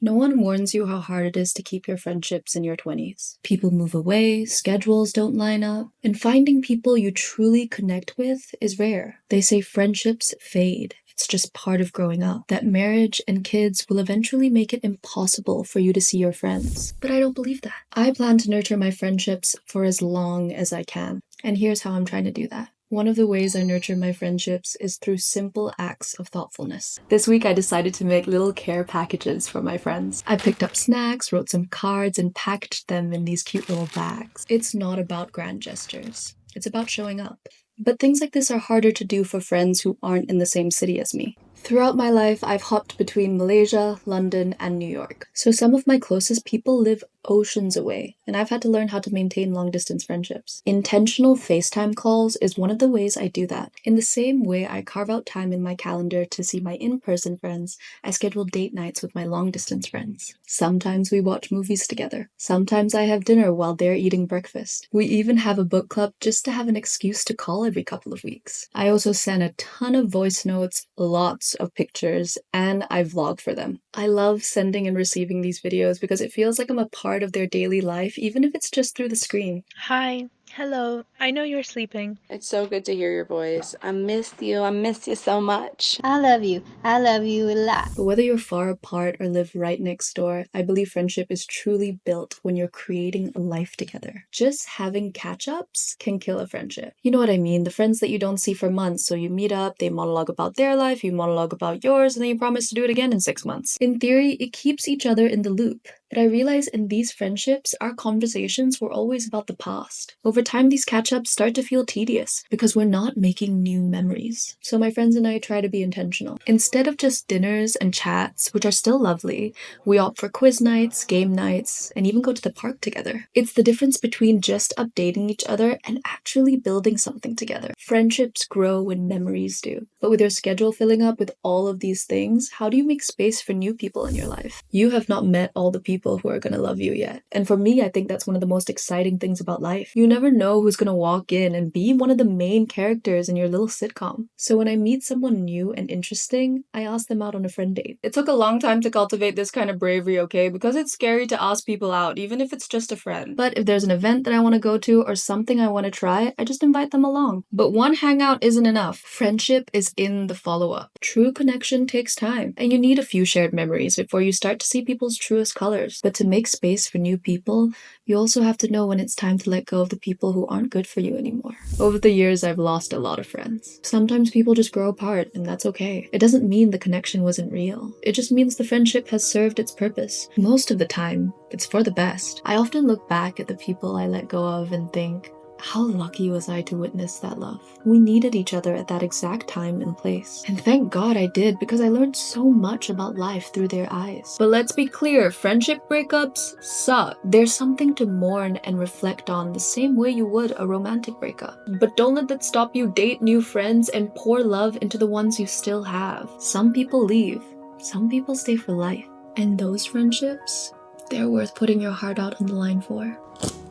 No one warns you how hard it is to keep your friendships in your 20s. People move away, schedules don't line up, and finding people you truly connect with is rare. They say friendships fade. It's just part of growing up. That marriage and kids will eventually make it impossible for you to see your friends. But I don't believe that. I plan to nurture my friendships for as long as I can. And here's how I'm trying to do that. One of the ways I nurture my friendships is through simple acts of thoughtfulness. This week I decided to make little care packages for my friends. I picked up snacks, wrote some cards, and packaged them in these cute little bags. It's not about grand gestures. It's about showing up. But things like this are harder to do for friends who aren't in the same city as me. Throughout my life, I've hopped between Malaysia, London, and New York. So some of my closest people live oceans away, and I've had to learn how to maintain long-distance friendships. Intentional FaceTime calls is one of the ways I do that. In the same way I carve out time in my calendar to see my in-person friends, I schedule date nights with my long-distance friends. Sometimes we watch movies together. Sometimes I have dinner while they're eating breakfast. We even have a book club just to have an excuse to call every couple of weeks. I also send a ton of voice notes, lots of pictures, and I vlog for them. I love sending and receiving these videos because it feels like I'm a part of their daily life, even if it's just through the screen. Hi. Hello. I know you're sleeping. It's so good to hear your voice. I miss you. I miss you so much. I love you. I love you a lot. But whether you're far apart or live right next door, I believe friendship is truly built when you're creating a life together. Just having catch-ups can kill a friendship. You know what I mean? The friends that you don't see for months, so you meet up, they monologue about their life, you monologue about yours, and then you promise to do it again in 6 months. In theory, it keeps each other in the loop. But I realize in these friendships, our conversations were always about the past. Over time, these catch-ups start to feel tedious because we're not making new memories. So my friends and I try to be intentional. Instead of just dinners and chats, which are still lovely, we opt for quiz nights, game nights, and even go to the park together. It's the difference between just updating each other and actually building something together. Friendships grow when memories do. But with your schedule filling up with all of these things, how do you make space for new people in your life? You have not met all the people who are gonna love you yet. And for me, I think that's one of the most exciting things about life. You never know who's gonna walk in and be one of the main characters in your little sitcom. So when I meet someone new and interesting, I ask them out on a friend date. It took a long time to cultivate this kind of bravery, okay? Because it's scary to ask people out, even if it's just a friend. But if there's an event that I want to go to or something I want to try, I just invite them along. But one hangout isn't enough. Friendship is in the follow-up. True connection takes time, and you need a few shared memories before you start to see people's truest colors. But to make space for new people, you also have to know when it's time to let go of the people who aren't good for you anymore. Over the years, I've lost a lot of friends. Sometimes people just grow apart, and that's okay. It doesn't mean the connection wasn't real. It just means the friendship has served its purpose. Most of the time, it's for the best. I often look back at the people I let go of and think, how lucky was I to witness that love? We needed each other at that exact time and place. And thank God I did, because I learned so much about life through their eyes. But let's be clear, friendship breakups suck. There's something to mourn and reflect on the same way you would a romantic breakup. But don't let that stop you date new friends and pour love into the ones you still have. Some people leave, some people stay for life. And those friendships, they're worth putting your heart out on the line for.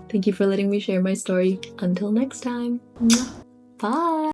Thank you for letting me share my story. Until next time. Bye!